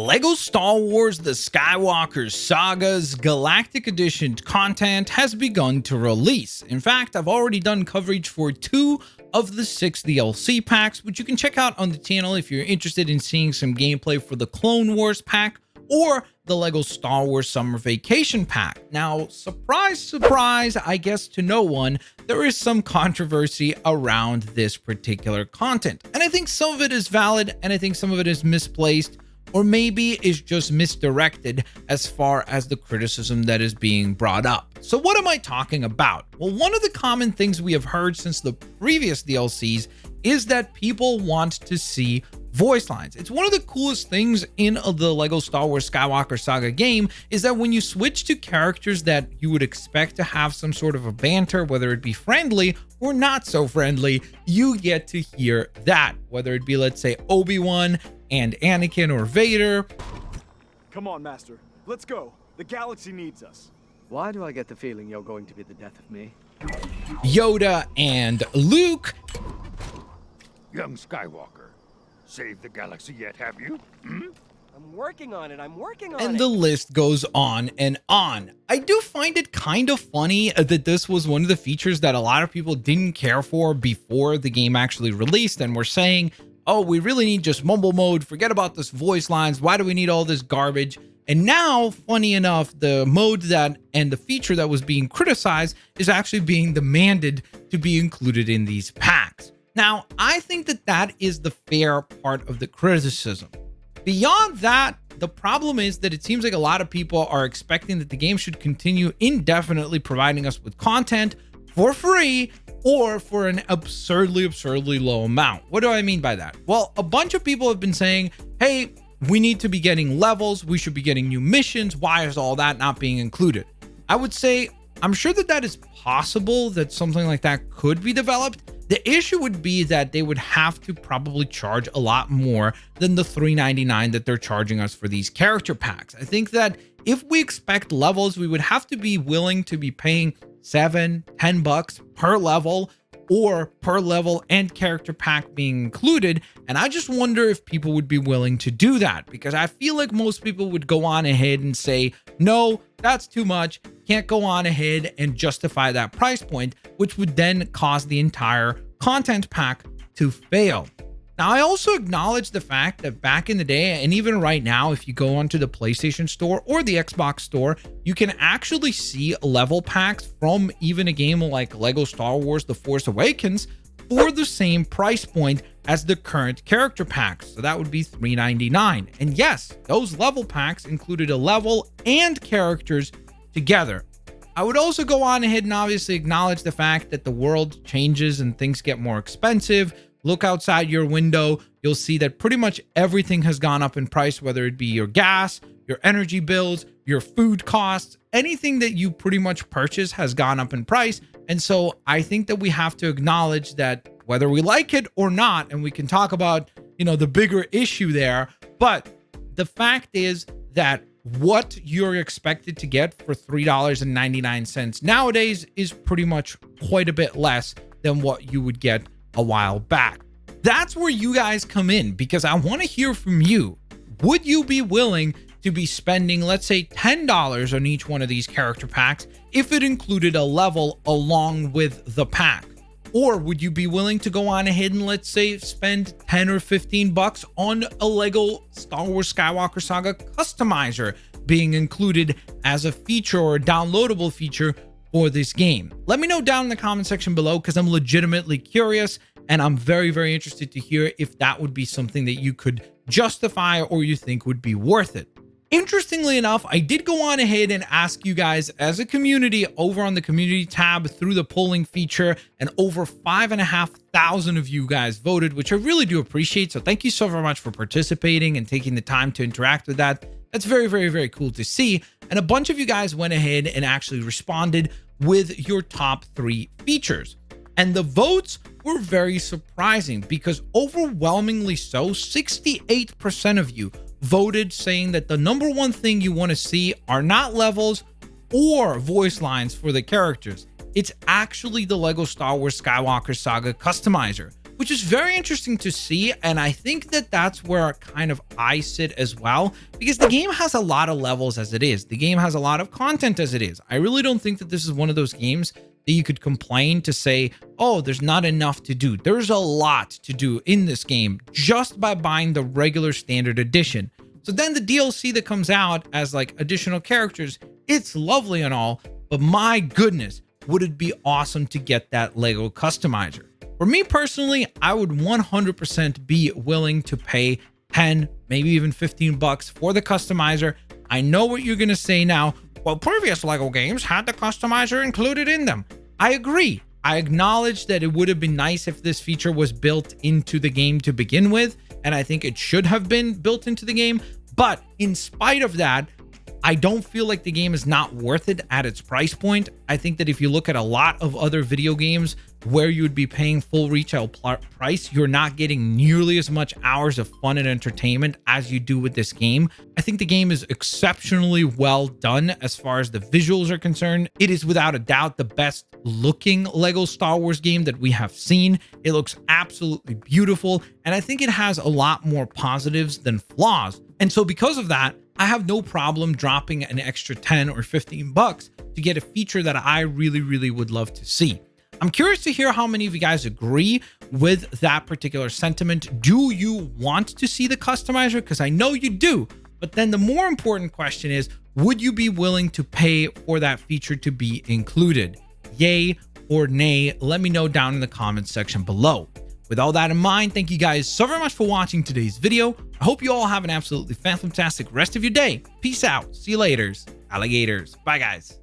LEGO Star Wars The Skywalker Saga's Galactic Edition content has begun to release. In fact, I've already done coverage for 2 of the 6 DLC packs, which you can check out on the channel if you're interested in seeing some gameplay for the Clone Wars pack or the LEGO Star Wars Summer Vacation pack. Now, surprise, surprise, I guess to no one, there is some controversy around this particular content. And I think some of it is valid, and I think some of it is misplaced, or maybe is just misdirected as far as the criticism that is being brought up. So what am I talking about? Well, one of the common things we have heard since the previous DLCs is that people want to see voice lines. It's one of the coolest things in the LEGO Star Wars Skywalker Saga game is that when you switch to characters that you would expect to have some sort of a banter, whether it be friendly or not so friendly, you get to hear that, whether it be, let's say, Obi-Wan and Anakin or Vader. Come on, Master. Let's go. The galaxy needs us. Why do I get the feeling you're going to be the death of me? Yoda and Luke. Young Skywalker, saved the galaxy yet, have you? I'm working on it. And the list goes on and on. I do find it kind of funny that this was one of the features that a lot of people didn't care for before the game actually released and were saying, oh, we really need just mumble mode. Forget about this voice lines. Why do we need all this garbage? And now, funny enough, the mode that and the feature that was being criticized is actually being demanded to be included in these packs. Now, I think that that is the fair part of the criticism. Beyond that, the problem is that it seems like a lot of people are expecting that the game should continue indefinitely providing us with content for free or for an absurdly low amount. What do I mean by that? Well, a bunch of people have been saying, hey, we need to be getting levels. We should be getting new missions. Why is all that not being included? I would say, I'm sure that that is possible, that something like that could be developed. The issue would be that they would have to probably charge a lot more than the $3.99 that they're charging us for these character packs. I think that if we expect levels, we would have to be willing to be paying $7-10 per level, or per level and character pack being included. And I just wonder if people would be willing to do that, because I feel like most people would go on ahead and say, no, that's too much. Can't go on ahead and justify that price point, which would then cause the entire content pack to fail. Now, I also acknowledge the fact that back in the day, and even right now, if you go onto the PlayStation Store or the Xbox Store, you can actually see level packs from even a game like LEGO Star Wars The Force Awakens for the same price point as the current character packs. So that would be $3.99. And yes, those level packs included a level and characters together. I would also go on ahead and obviously acknowledge the fact that the world changes and things get more expensive. Look outside your window, you'll see that pretty much everything has gone up in price, whether it be your gas, your energy bills, your food costs, anything that you pretty much purchase has gone up in price. And so I think that we have to acknowledge that whether we like it or not, and we can talk about, the bigger issue there, but the fact is that what you're expected to get for $3.99 nowadays is pretty much quite a bit less than what you would get a while back. That's where you guys come in, because I want to hear from you. Would you be willing to be spending, let's say, $10 on each one of these character packs if it included a level along with the pack? Or would you be willing to go on ahead and, let's say, spend 10 or 15 bucks on a LEGO Star Wars Skywalker Saga customizer being included as a feature or a downloadable feature for this game? Let me know down in the comment section below, because I'm legitimately curious and I'm very interested to hear if that would be something that you could justify or you think would be worth it. Interestingly enough, I did go on ahead and ask you guys as a community over on the community tab through the polling feature, and over 5,500 of you guys voted, which I really do appreciate. So thank you so very much for participating and taking the time to interact with that. That's very cool to see. And a bunch of you guys went ahead and actually responded with your top 3 features. And the votes were very surprising, because overwhelmingly so, 68% of you voted saying that the number one thing you want to see are not levels or voice lines for the characters. It's actually the LEGO Star Wars Skywalker Saga customizer, which is very interesting to see. And I think that that's where kind of I sit as well, because the game has a lot of levels as it is. The game has a lot of content as it is. I really don't think that this is one of those games that you could complain to say, oh, there's not enough to do. There's a lot to do in this game just by buying the regular standard edition. So then the DLC that comes out as like additional characters, it's lovely and all, but my goodness, would it be awesome to get that Lego customizer? For me personally, I would 100% be willing to pay 10, maybe even 15 bucks for the customizer. I know what you're going to say now. Well, previous Lego games had the customizer included in them. I agree. I acknowledge that it would have been nice if this feature was built into the game to begin with, and I think it should have been built into the game. But in spite of that, I don't feel like the game is not worth it at its price point. I think that if you look at a lot of other video games where you would be paying full retail price, you're not getting nearly as much hours of fun and entertainment as you do with this game. I think the game is exceptionally well done as far as the visuals are concerned. It is without a doubt the best looking Lego Star Wars game that we have seen. It looks absolutely beautiful, and I think it has a lot more positives than flaws. And so because of that, I have no problem dropping an extra 10 or 15 bucks to get a feature that I really, really would love to see. I'm curious to hear how many of you guys agree with that particular sentiment. Do you want to see the customizer? Because I know you do. But then the more important question is, would you be willing to pay for that feature to be included? Yay or nay? Let me know down in the comments section below. With all that in mind, thank you guys so very much for watching today's video. I hope you all have an absolutely fantastic rest of your day. Peace out. See you later, alligators. Bye, guys.